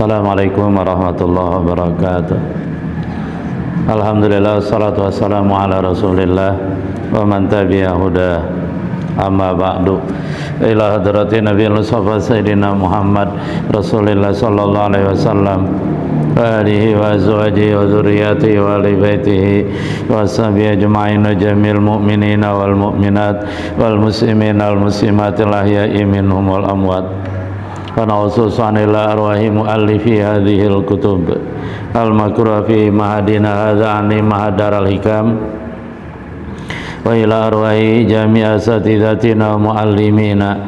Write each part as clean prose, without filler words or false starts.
Assalamualaikum warahmatullahi wabarakatuh. Alhamdulillah, wassalatu wassalamu ala rasulillah wa man tabi'a huda, amma ba'du. Ila hadrati Nabiul Mustafa Sayyidina Muhammad Rasulillah sallallahu alaihi wasallam wa alihi wa azwajihi wa dzurriyyatihi wa ali baitihi wa sahbihi ajma'in wa jamil mu'minina wal mu'minat wal muslimina wal muslimatil ahya'i minhum wal amwat. Wa na'udzu ila arwahi muallifi hadhil kutub al-makruh fi mahadina hadza ani mahadar al-hikam wa ila arwahi jami' asatidatina wa muallimina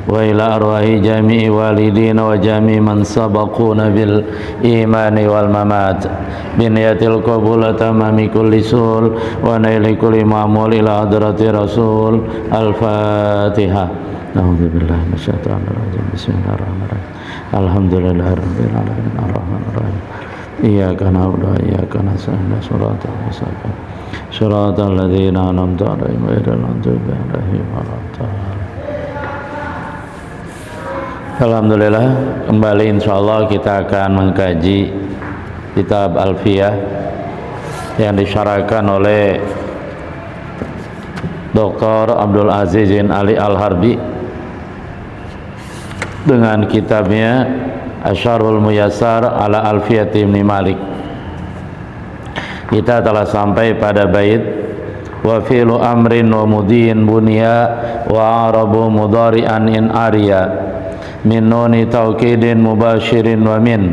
wa ila arwahi jami' walidina wa jami' man sabaquna bil imani wal mamat biniyatil qabul tamami kulli sul wa naili kulli ma'mul ila hadrati rasul. Al-Fatihah. A'udzubillahi minasyaitonir rajim. Bismillahirrahmanirrahim. Alhamdulillahirabbil alamin arrahmanir rahim. Iyyaka na'budu wa iyyaka nasta'in. Shiratal mustaqim. Shiratal ladzina an'amta 'alaihim ghairil maghdubi 'alaihim waladdallin. Alhamdulillah, kembali insyaallah kita akan mengkaji kitab Alfiyah yang disyarahkan oleh Dr. Abdul Aziz bin Ali Al-Harbi dengan kitabnya Asyarhul Muyassar ala Alfiyati Ibn Malik. Kita telah sampai pada bait wa fi'lu amrin wa mudin bunya wa arabu mudari'an in ariya min nuni taukidin mubashirin wa min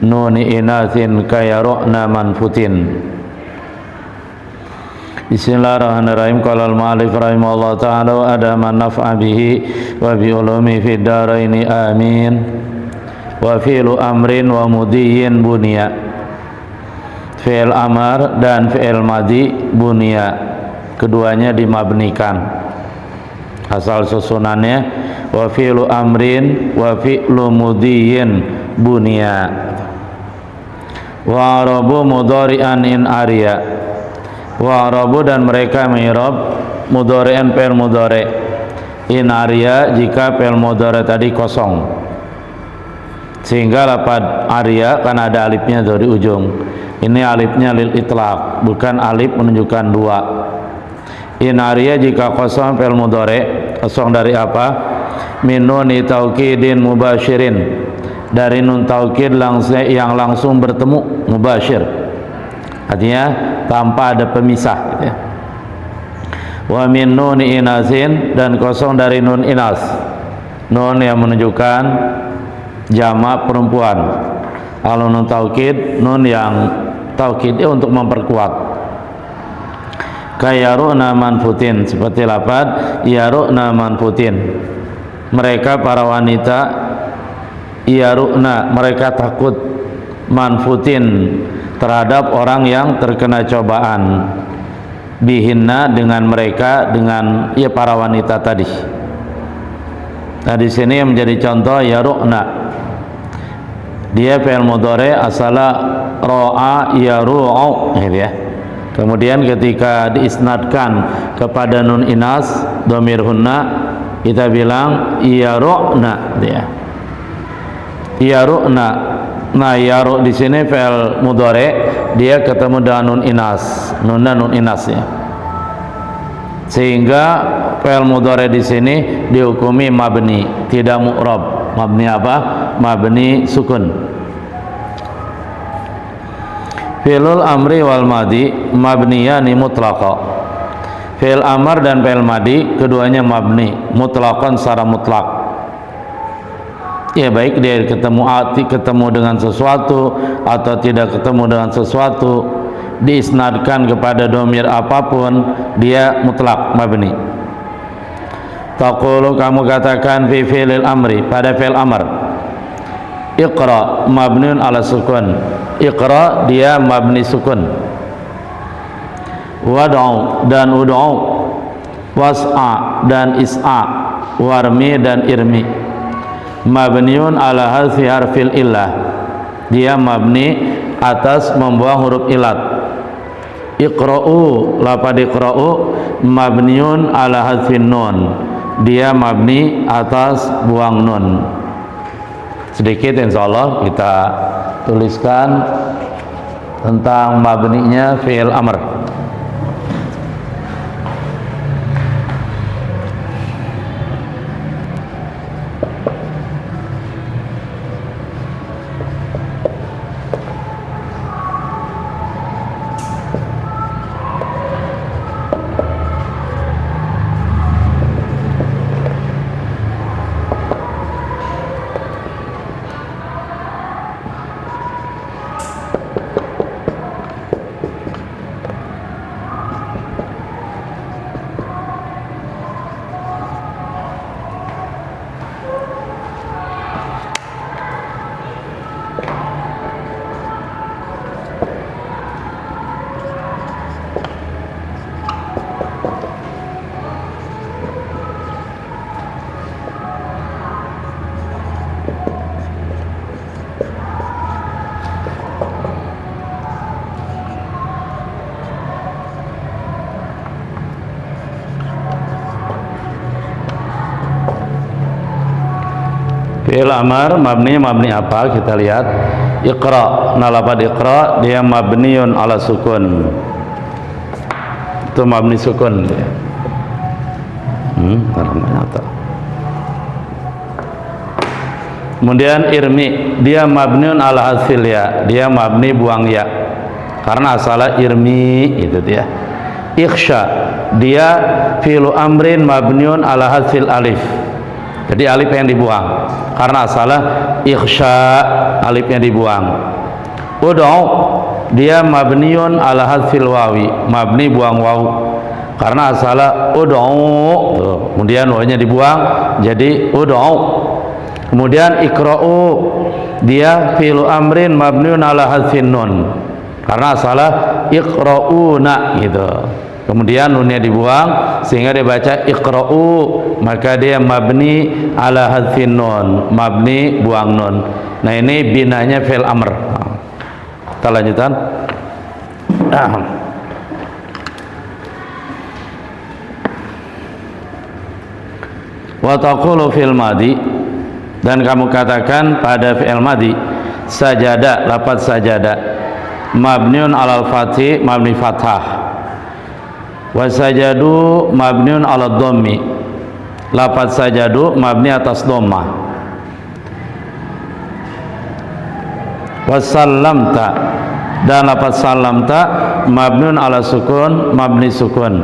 nuni inathin kayaru'na manfutin. Bismillahirrahmanirrahim. Qala al-mu'allif rahimahullah ta'ala wa adama naf'a bihi wa bi ulumi fid daraini amin. Wa fi'lu amrin wa mudiyyin bunya. Fi'il amar dan fi'il madi bunya, keduanya dimabnikan. Asal susunannya wa fi'lu amrin wa fi'lu mudiyyin bunya. Wa arabu mudhari'an in ariya. Wa arabu dan mereka mi'rab mudhari'an fi'il mudhari'. In ariya jika fi'il mudhari' tadi kosong, sehingga lafaz ariya kan ada alifnya dari ujung. Ini alifnya lil itlaq, bukan alif menunjukkan dua. In ariya jika kosong fi'il mudhari', kosong dari apa? Min nuni taukidin mubashirin, dari nun taukid yang langsung bertemu, mubashir, artinya tanpa ada pemisah gitu ya. Wa min nuni inasin, dan kosong dari nun inas, nun yang menunjukkan jamak perempuan. Kalau nun taukid, nun yang taukid untuk memperkuat. Kayaru'na manfutin, seperti lafaz yaru'na manfutin, mereka para wanita, yaru'na mereka takut, manfutin terhadap orang yang terkena cobaan, bihinna dengan mereka, dengan ya para wanita tadi. Nah di sini yang menjadi contoh yaru'na, dia fi'il mudhari asala ra'a yaru'u gitu ya. Kemudian ketika diisnadkan kepada nun inas dhamir hunna, kita bilang yaru'na dia. Yaru'na. Nah, yaru di sini fi'il mudhari, dia ketemu dengan nun inas, nun inas ya. Sehingga fi'il mudhari di sini dihukumi mabni, tidak mu'rab. Mabni apa? Mabni sukun. Fi'lul amri wal madi mabniyani mutlaqa. Fi'il amar dan fi'il madi keduanya mabni mutlaqan secara mutlak. Ya baik dia ketemu dengan sesuatu atau tidak ketemu dengan sesuatu, diisnadkan kepada dhamir apapun, dia mutlak mabni. Taqulu, kamu katakan fi fi'lil amri, pada fi'il amr. Iqra mabniun ala sukun. Iqra dia mabni sukun. Wad'u dan ud'u. Was'a dan is'a. Warmi dan irmi. Mabniun ala hadfi harfil illah, dia mabni atas membuang huruf ilat. Iqra'u, lafaz iqra'u mabniun ala hadfin nun, dia mabni atas buang nun. sedikit insyaallah kita tuliskan tentang mabninya fi'il amr. Fi'il amr mabni apa? Kita lihat iqra. Nah, lafaz iqra dia mabniun ala sukun. Itu mabni sukun dia. Kemudian irmi dia mabniun ala hasil ya. Dia mabni buang ya. Karena asalnya irmi itu dia. Ikhsha dia fi'lu amrin mabniun ala hasil alif. Jadi alif yang dibuang karena asalnya ikhsha, alifnya dibuang. Ud'u dia mabniun ala hadfil wawi, mabni buang waw karena asalnya ud'u, kemudian wawnya dibuang jadi ud'u. Kemudian ikra'u dia fi'lu amrin mabniun ala hadfin nun karena asalnya ikra'una gitu. Kemudian nunnya dibuang sehingga dia baca iqra'u, maka dia mabni ala hadfin nun, mabni buang nun. Nah, ini binanya fi'il amr. Kita lanjutkan. Wa taqulu fil madi, dan kamu katakan pada fi'il madi sajada, lafaz sajada mabniun alal fathi, mabni fathah. Wasajadu mabniun ala dhammi, lafaz sajadu mabni atas dhammah. Wasallamta dan lafaz salamta mabniun ala sukun, mabni sukun.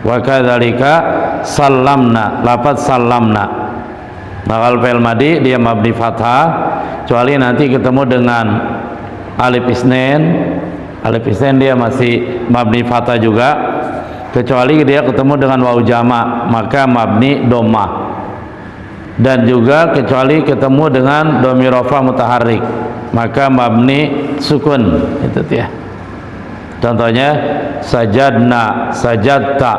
Wa kadzalika sallamna, lafaz sallamna. Nah, kalau fi'il madi dia mabni fathah kecuali nanti ketemu dengan alif isnin. Alif isnin dia masih mabni fathah juga, kecuali dia ketemu dengan waw jama maka mabni dhammah, dan juga kecuali ketemu dengan dhamir rafa mutaharrik maka mabni sukun. Itu dia contohnya sajadna, sajadta.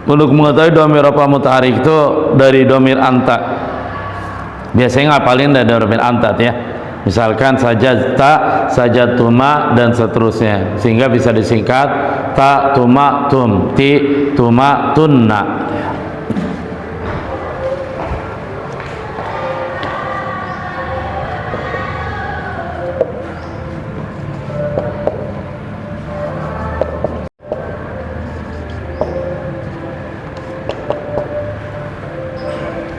Untuk mengetahui dhamir rafa mutaharrik itu dari dhamir anta, biasanya ngapalin dari dhamir anta ya, misalkan sajadta, sajatuma dan seterusnya, sehingga bisa disingkat ta tuma tum, ti tuma tunna.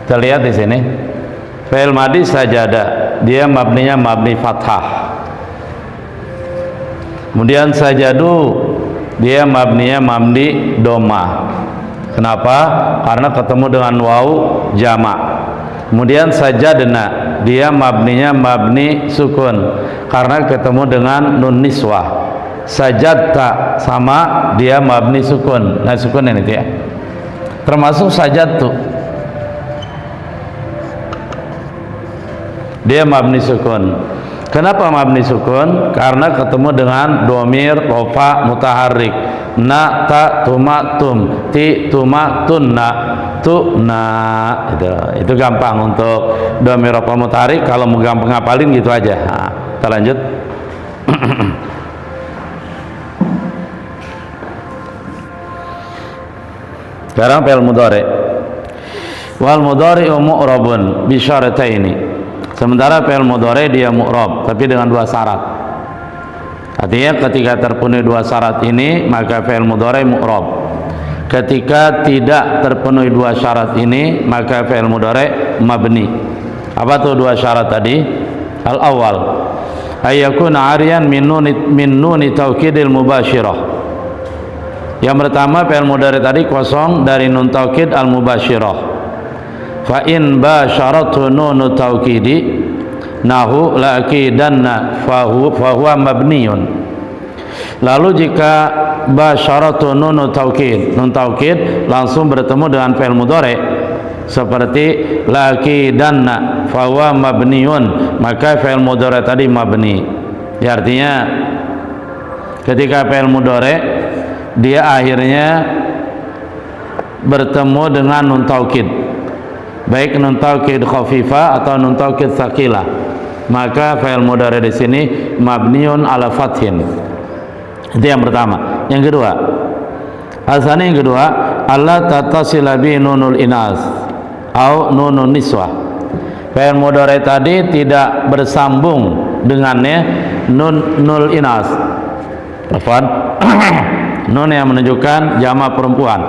Kita lihat di sini fi'il madi sajada dia mabninya mabni fathah. Kemudian sajadu dia mabninya mabni dhammah. Kenapa? Karena ketemu dengan waw jama'. Kemudian sajadna dia mabninya mabni sukun karena ketemu dengan nun niswah. Sajadta sama dia mabni sukun. Nah, sukun ini ya. Termasuk sajadtu dia mabni sukun. Kenapa mabni sukun? Karena ketemu dengan dhamir rafa mutaharrik. Na ta tuma tum, ti tuma tunna, tu na. Itu gampang untuk dhamir rafa mutaharrik. Kalau mau gampang ngapalin gitu aja. Nah, kita lanjut. Sekarang fi'il mudhari. Wal mudhari mu'rabun bi syarataini. Sementara fi'il mudhari dia mu'rab tapi dengan dua syarat. Artinya ketika terpenuhi dua syarat ini maka fi'il mudhari mu'rab. Ketika tidak terpenuhi dua syarat ini maka fi'il mudhari mabni. Apa tuh dua syarat tadi? Al-awwal ayyakuna 'ariyan min nuni taukidil mubashirah. Yang pertama fi'il mudhari tadi kosong dari nun taukid al-mubashirah. Fa in basyaratu nunu taukidi nahu laqidanna fa huwa mabniyun. Lalu jika basyaratu nunu taukid, nun taukid langsung bertemu dengan fi'il mudhari seperti laqidanna fa huwa mabniyun, maka fi'il mudhari tadi mabni. Ya, artinya ketika fi'il mudhari dia akhirnya bertemu dengan nun taukid, baik nun taukid khafifah atau nun taukid tsaqilah, maka fi'il mudhari di sini mabniun ala fathin. Itu yang pertama. Yang kedua, asalnya yang kedua, alla tattasila bi nunul inas au nunun niswah. Fi'il mudhari tadi tidak bersambung dengannya nunul inas. Afwan. Nun yang menunjukkan jamak perempuan.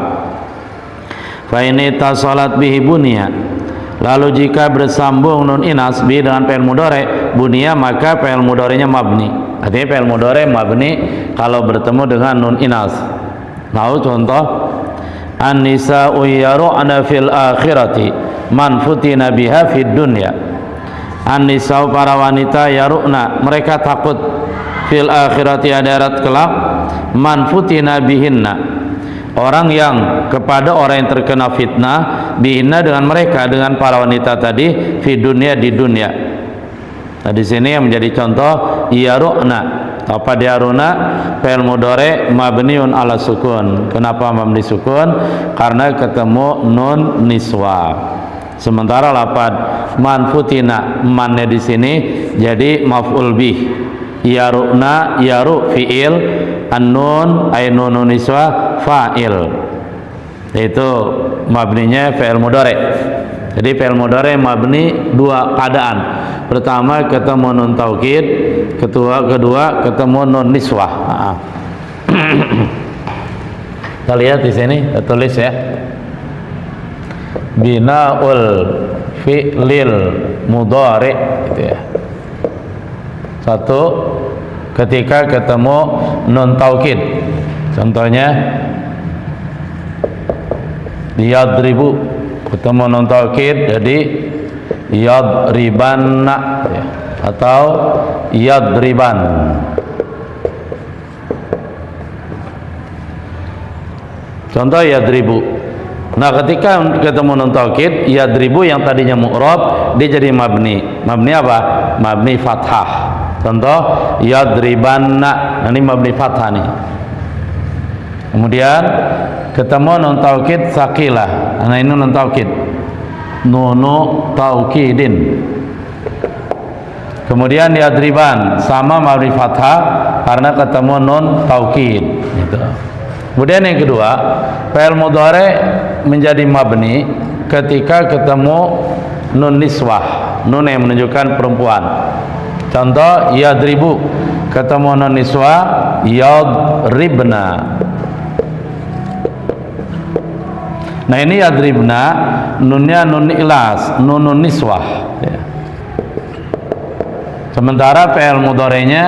Fa ini tasalat bihi bunia. Lalu jika bersambung nun inas bi dengan fi'il mudhari bunia, maka fi'il mudharinya mabni. Artinya fi'il mudhari mabni kalau bertemu dengan nun inas. Nah, contoh an-nisa'u yaru'na fil akhirati man futina biha fid dunya. An-nisa'u para wanita yaru'na mereka takut fil akhirati akhirat kelak man futina bihinna orang yang kepada orang yang terkena fitnah bihinna dengan mereka, dengan para wanita tadi fi dunia di dunia. Nah, di sini yang menjadi contoh yaru'na. Apa diaruna? Fi'il mudhari mabniun ala sukun. Kenapa mabni sukun? Karena ketemu nun niswa. Sementara lafaz man futina, mannya di sini jadi maf'ul bih. Yaru'na, yaru fi'il, an-nun ay nunun niswa fa'il. Itu mabninya fi'il mudhari. Jadi fi'il mudhari mabni dua keadaan. Pertama ketemu nun taukid, kedua ketemu nun niswah. Kita lihat di sini, kita tulis ya. Binaul fi'lil mudhari gitu ya. Satu, ketika ketemu nun taukid. Contohnya yadribu, ketemu nun taukid jadi yadribanna ya, atau yadriban. Contoh yadribu. Nah, ketika ketemu nun taukid yadribu yang tadinya mu'rab dia jadi mabni. Mabni apa? Mabni fathah. Contoh yadribanna, ini mabni fathah nih. Kemudian ketemu nun taukid saqilah. Nah, ini nun taukid. Nunu taukidin. Kemudian yadriban sama mabni fathah karena ketemu nun taukid gitu. Kemudian yang kedua, fi'il mudhari menjadi mabni ketika ketemu nun niswah, nun yang menunjukkan perempuan. Contoh yadribu, ketemu nun niswah yadribna. Nah, ini yadribna, nunnya nun ilas, nunun niswah ya. Sementara fi'il mudhari'nya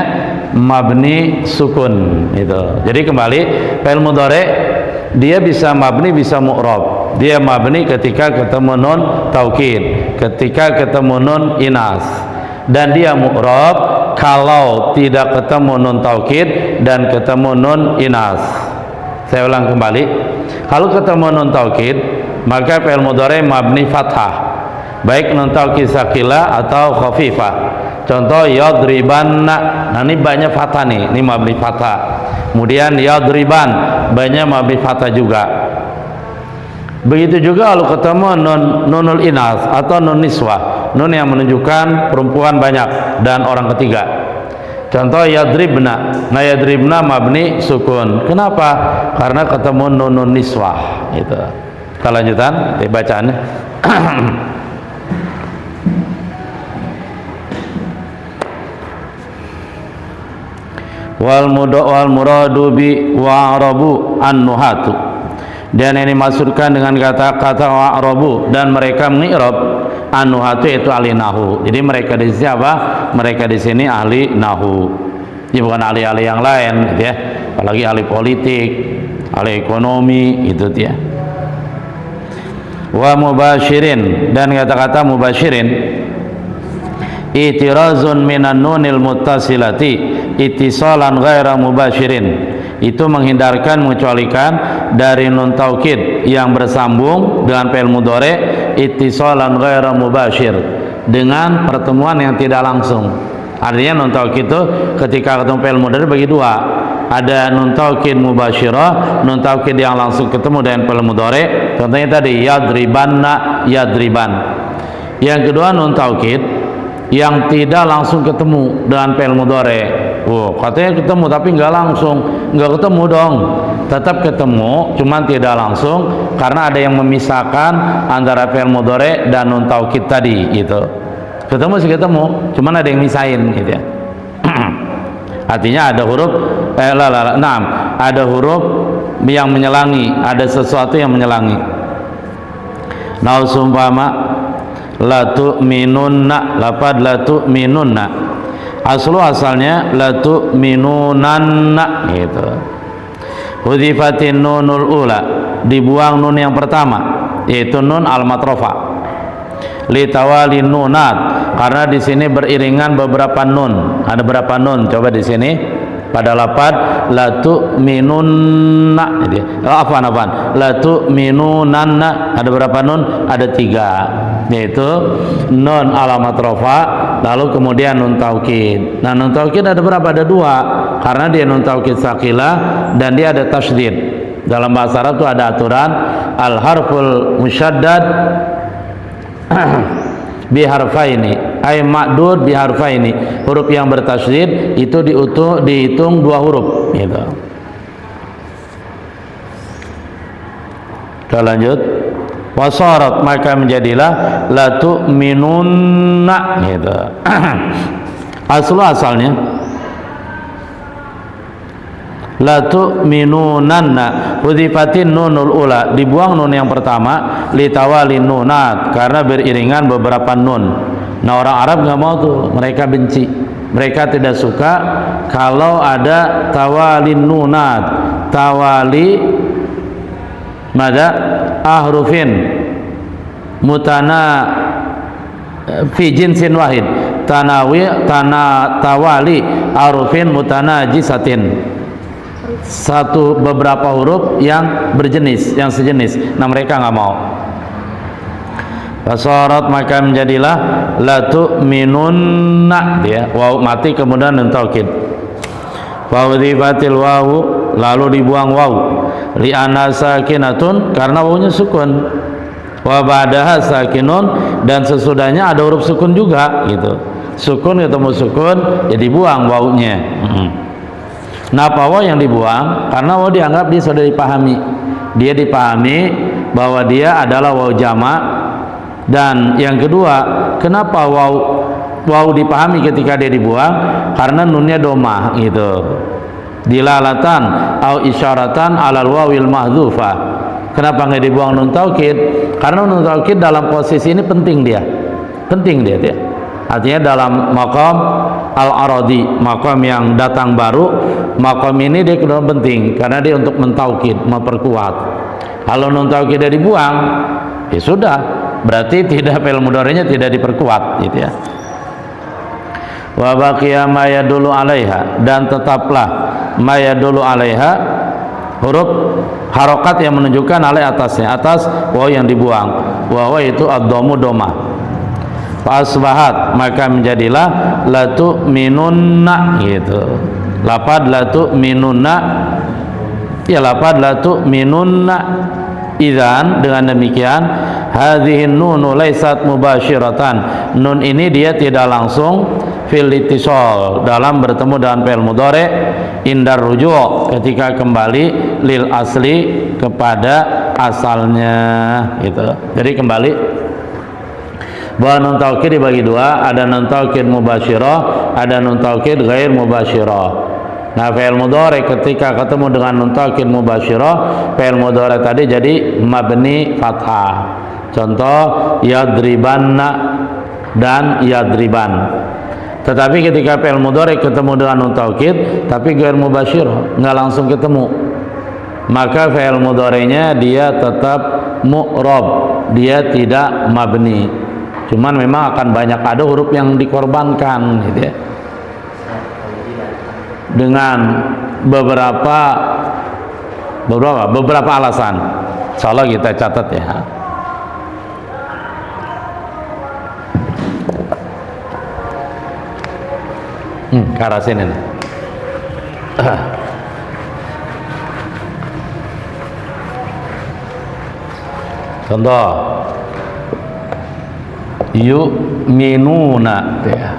mabni sukun itu. Jadi kembali, fi'il mudhari' dia bisa mabni bisa mu'rab. Dia mabni ketika ketemu nun taukid, ketika ketemu nun inas, dan dia mu'rab kalau tidak ketemu nun taukid dan ketemu nun inas. Saya ulang kembali, kalau ketemu nun taukid maka fi'il mudhari' mabni fathah, baik nun taukid saqilah atau khafifah. Contoh yadribanna, nah ini banyak fathah nih, ini mabni fathah. Kemudian yadriban, banyak mabni fathah juga. Begitu juga kalau ketemu nunul inas atau nun niswah, nun yang menunjukkan perempuan banyak dan orang ketiga. Contoh yadribna, nah yadribna mabni sukun. Kenapa? Karena ketemu nunun niswah. Itu. Kita lanjutan bacaannya. wal muradu bi wa'rabu an-nuhatu, dan ini dimaksudkan dengan kata-kata wa'rabu dan mereka mengi'rab an-nuhatu yaitu ahli nahu. Jadi mereka di sini apa? Mereka di sini ahli nahu. Ini bukan ahli-ahli yang lain gitu ya. Apalagi ahli politik, ahli ekonomi itu ya. Wa mubashirin, dan kata-kata mubashirin itirazun minan nunil muttasilati ittisalan ghaira mubashirin, itu menghindarkan, mengecualikan dari nun taukid yang bersambung dengan fi'il mudhari ittisalan ghaira mubashir, dengan pertemuan yang tidak langsung. Artinya nun taukid itu ketika ketemu fi'il mudhari bagi dua, ada nun taukid mubashirah, nun taukid yang langsung ketemu dengan fi'il mudhari. Contohnya tadi yadribanna, yadriban. Yang kedua nun taukid yang tidak langsung ketemu dengan fi'il mudhari. Oh, katanya ketemu tapi nggak langsung, nggak ketemu dong. Tetap ketemu, cuman tidak langsung karena ada yang memisahkan antara fi'il mudhari dan nun taukid tadi gitu. Ketemu sih ketemu, cuman ada yang misahin gitu ya. Artinya ada huruf ada huruf yang menyelangi, ada sesuatu yang menyelangi. Nau sumpama la tu'minunna, lapad la tu'minunna, asalnya la tu'minunanna gitu. Hudhifatin nunul ula, dibuang nun yang pertama yaitu nun al-matrofa. Litawali nunat, karena di sini beriringan beberapa nun. Ada berapa nun? Coba di sini pada lapad la tu'minunna, apaan la tu'minunanna, ada berapa nun? Ada 3, yaitu nun alamat rofa, lalu kemudian nun taukid. Nah, nun taukid ada berapa? Ada 2, karena dia nun taukid sakilah dan dia ada tasydid. Dalam bahasa Arab itu ada aturan al harful musyaddad biharfaini ay ma'dud biharfaini, huruf yang bertasydid itu dihitung 2 huruf gitu. Kita lanjut. Wasarat, maka menjadilah la tu'minunna gitu. Asalnya la tu'minunanna, hudhifatin nunul ula, dibuang nun yang pertama, litawalin nunat, karena beriringan beberapa nun. Nah, orang Arab nggak mau tuh, mereka benci, mereka tidak suka kalau ada tawalin nunat, tawali mada ahrufin mutana fi jinsin wahid, tawali ahrufin mutanajisatin, satu beberapa huruf yang berjenis, yang sejenis. Nah, mereka nggak mau. Fasarat, maka menjadilah la tu'minunna, dia waw mati kemudian nun taukid. Wa udhifatil waw, lalu dibuang waw, li anna sakinatun, karena wawnya sukun. Wa ba'daha sakinun, dan sesudahnya ada huruf sukun juga gitu. Sukun ketemu sukun, ya dibuang wawnya. Kenapa waw yang dibuang? Karena waw dianggap dia sudah dipahami. Dia dipahami bahwa dia adalah waw jamak. Dan yang kedua, kenapa waw dipahami ketika dia dibuang? Karena nunnya domah gitu. Dilalatan au isyaratan alal wawil mahdhufah. Kenapa nggak dibuang nun taukid? Karena nun taukid dalam posisi ini penting dia. Penting dia. Artinya dalam maqam al-aradi, maqam yang datang baru, maqam ini dia kedua penting karena dia untuk mentaukid, memperkuat. Kalau nun taukid dia dibuang, ya sudah, berarti tidak fi'il mudhari'nya tidak diperkuat gitu ya. Wa baqiya ma yadullu 'alaiha, dan tetaplah ma yadullu 'alaiha, huruf harokat yang menunjukkan alai atasnya, atas waw yang dibuang. Waw itu ad-dhammu domah. Fasbahat, maka menjadilah la tu'minunna gitu. Lapad la tu'minunna, ya lapad la tu'minunna. Idzan, dengan demikian hadhihin nunu laysat mubashiratan, nun ini dia tidak langsung fil ittisal, dalam bertemu dengan fi'il mudhari, indar ruju', ketika kembali lil asli, kepada asalnya gitu. Jadi kembali bahwa nun taukid dibagi 2, ada nun taukid mubasyirah, ada nun taukid ghair mubasyirah. Nah, fi'il mudhari ketika ketemu dengan nun taukid mubasyirah, fi'il mudhari tadi jadi mabni fathah. Contoh yadribanna dan yadriban. Tetapi ketika fi'il mudhari ketemu dengan nun taukid tapi ghair mubasyirah, enggak langsung ketemu, maka fi'il mudhari'nya dia tetap mu'rab, dia tidak mabni. Cuman memang akan banyak ada huruf yang dikorbankan gitu ya. Dengan beberapa alasan. Insyaallah kita catat ya. Ke arah sini nih. Contoh yu'minuna ya.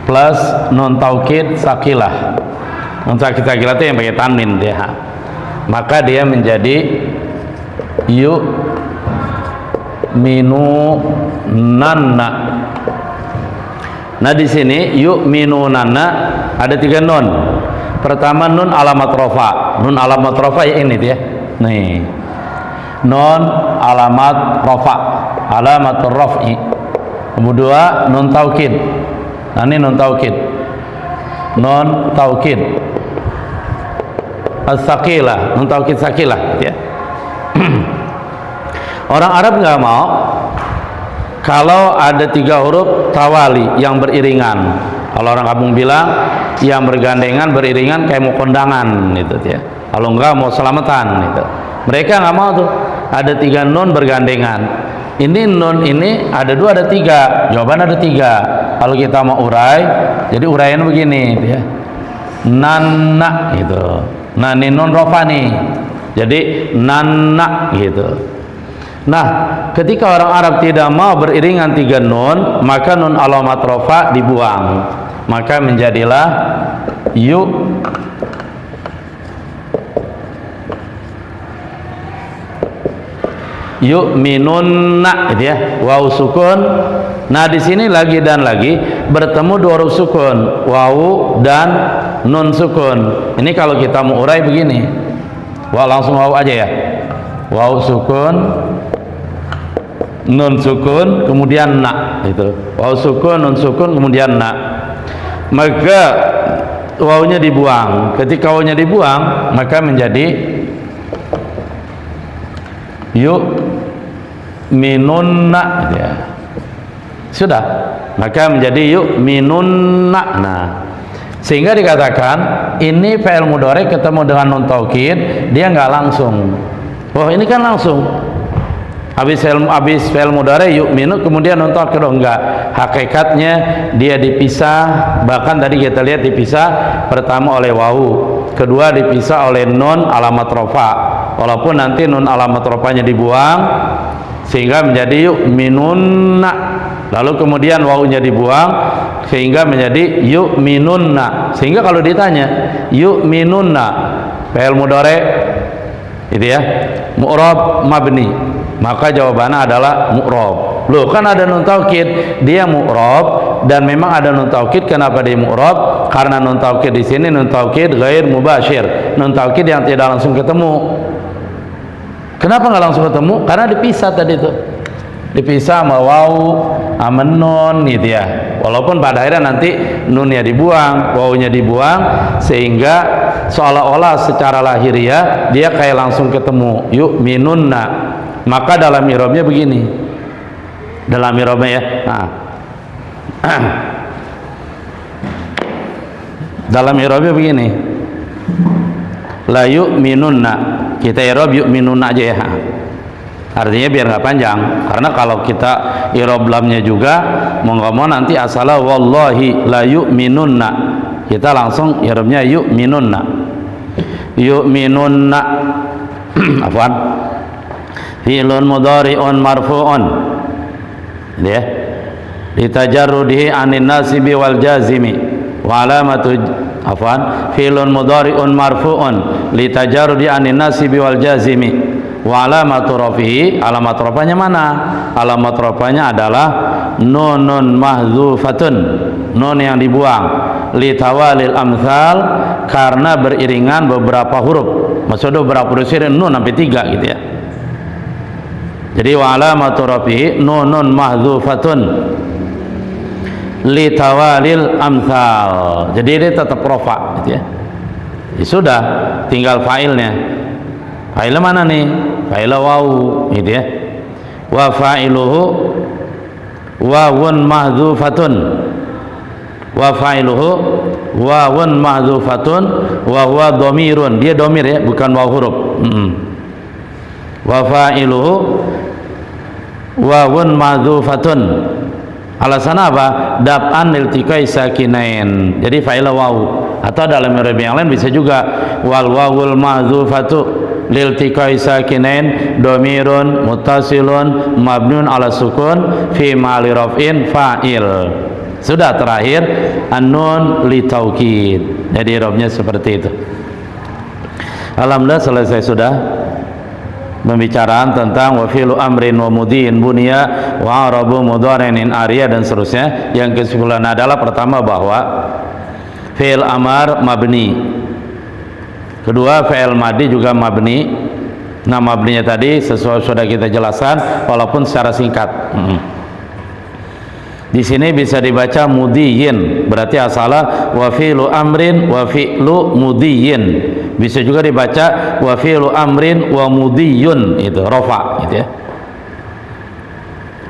Plus nun taukid sakilah. Nun taukid sakilah itu yang pakai tanwin dia. Maka dia menjadi yu'minunanna. Nah di sini yu'minunanna ada 3 nun. Pertama nun alamat rafa. Nun alamat rafa ya ini dia. Nih. Nun alamat rafa. Alamatur raf'i. Kedua nun taukid. Nah ini nun taukid. Nun taukid as-saqilah, nun taukid saqilah ya. Orang Arab nggak mau kalau ada 3 huruf tawali yang beriringan. Kalau orang kampung bilang yang bergandengan beriringan kayak mau kondangan gitu ya. Kalau enggak mau selamatan gitu. Mereka nggak mau tuh ada 3 nun bergandengan. Ini nun ini ada 2 ada 3. Jawaban ada 3. Kalau kita mau urai, jadi uraian begini ya. Nanna gitu. Nah ini nun rofa nih. Jadi nanna gitu. Nah, ketika orang Arab tidak mau beriringan 3 nun, maka nun alamat rofa dibuang. Maka menjadilah yu'minunna gitu ya, waw sukun. Nah di sini lagi dan lagi bertemu 2 huruf sukun, waw dan nun sukun. Ini kalau kita mau urai begini, waw langsung waw aja ya, waw sukun, nun sukun, kemudian na itu, waw sukun, nun sukun, kemudian na. Maka wawnya dibuang. Ketika wawnya dibuang, maka menjadi yu'minunna ya. Sudah, maka menjadi yu'minunna. Nah, sehingga dikatakan ini fi'il mudhari ketemu dengan nun taukid, dia nggak langsung. Oh, ini kan langsung. Habis fi'il mudhari yu'minu kemudian nun taukid, enggak. Hakikatnya dia dipisah, bahkan tadi kita lihat dipisah pertama oleh wawu, kedua dipisah oleh nun alamat rafa. Walaupun nanti nun alamat rafanya dibuang sehingga menjadi yu'minunna, lalu kemudian wawunya dibuang sehingga menjadi yu'minunna. Sehingga kalau ditanya yu'minunna fi'il mudhari itu ya, mu'rab mabni, maka jawabannya adalah mu'rab. Loh, kan ada nun taukid, dia mu'rab, dan memang ada nun taukid. Kenapa dia mu'rab? Karena nun taukid di sini nun taukid ghair mubasyir, nun taukid yang tidak langsung ketemu. Kenapa nggak langsung ketemu? Karena dipisah tadi itu, dipisah sama waw sama nun gitu ya. Walaupun pada akhirnya nanti nunnya dibuang, wawnya dibuang, sehingga seolah-olah secara lahiriah dia kayak langsung ketemu yu'minunna. Maka dalam i'rabnya begini, dalam i'rabnya ya, nah. Dalam i'rabnya begini, la yu'minunna. Kita i'rab yu'minunna aja ya. Artinya biar nggak panjang, karena kalau kita i'rab lamnya juga mau nggak mau nanti asalah wallahi la yu'minunna, kita langsung i'rabnya yu'minunna. Yu'minunna afwan fi'lun mudhari'un marfu'un ya, litajarrudihi anin nasibi wal jazimi wa alamatu afwan fi'lun mudhari'un marfu'un litajarrudi anin nasibi wal jazimi wa alamatu rafihi. Alamat rafanya mana? Alamat rafanya adalah nunun mahzufatun, nun yang dibuang. litawalil amsal, karena beriringan beberapa huruf. Maksudnya beberapa huruf nun sampai 3 gitu ya. Jadi wa alamatu rafihi nunun mahzufatun litawalil amsal. Jadi dia tetap rafa gitu ya. Ya sudah, tinggal fa'ilnya. Fa'ilnya mana nih? Fa'ilnya waw gitu ya. Wa fa'iluhu wawun mahzufatun. Wa fa'iluhu wawun mahzufatun wa huwa dhamirun. Dia dhamir ya, bukan waw huruf. Wa fa'iluhu wawun mahzufatun. Alasan apa? Dab'an iltiqai sakinain. Jadi fa'il waw. Atau dalam riwayat yang lain bisa juga wal wawul mahzufatu liltiqai sakinain dhamirun muttasilun mabniun ala sukun fi ma'ali raf'in fa'il. Sudah terakhir an-nun li taukid. Jadi robnya seperti itu. Alhamdulillah selesai sudah pembicaraan tentang wa fi'lu amrin wa mudhi'in bunya wa arabu mudhari'in ariya dan seterusnya. Yang kesimpulan adalah pertama bahwa fi'il amar mabni, kedua fi'il madi juga mabni. Nah, mabninya tadi sesuai sudah kita jelaskan walaupun secara singkat. Di sini bisa dibaca mudhi'in, berarti asalnya wa fi'lu amrin wa fi'lu mudhi'in. Bisa juga dibaca wa fi'lu amrin wa mudhiyun, itu rafa gitu ya.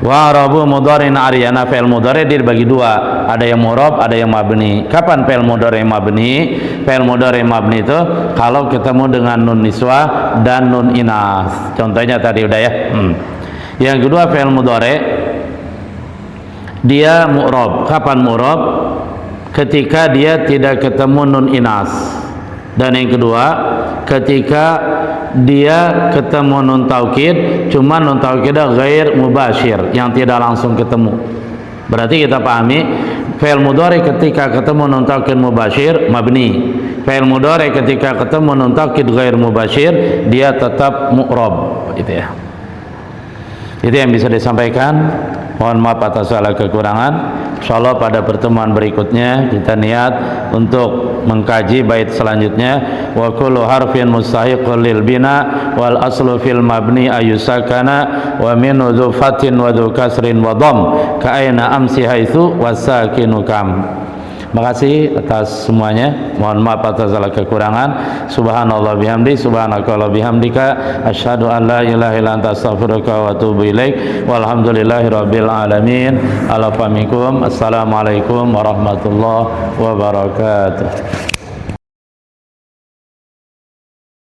Wa arabu mudhari'in ariyana, fi'il mudhari' dibagi dua, ada yang mu'rab, ada yang mabni. Kapan fi'il mudhari' mabni? Fi'il mudhari' mabni itu kalau ketemu dengan nun niswah dan nun inas. Contohnya tadi udah ya. Yang kedua fi'il mudhari' dia mu'rab. Kapan mu'rab? Ketika dia tidak ketemu nun inas. Dan yang kedua, ketika dia ketemu nun taukid, cuma nun taukidnya ghair mubashir, yang tidak langsung ketemu. Berarti kita pahami fi'il mudhari ketika ketemu nun taukid mubashir mabni. Fi'il mudhari ketika ketemu nun taukid ghair mubashir dia tetap mu'rab, gitu ya. Itu yang bisa disampaikan. Mohon maaf atas segala kekurangan. Insyaallah pada pertemuan berikutnya kita niat untuk mengkaji bait selanjutnya. Wa kullu harfin mustahiqun lil bina wal aslu fil mabni ayusakana wa min dzu fatin wa dzu kasrin wa dham ka aina amsi haitsu wasakinu kam. Makasih atas semuanya. Mohon maaf atas segala kekurangan. Subhanallah bihamdi, subhanakallah bihamdika, asyhadu an la ilaha illa anta astaghfiruka wa atubu ilaik. Walhamdulillahi rabbil alamin. Assalamualaikum warahmatullahi wabarakatuh.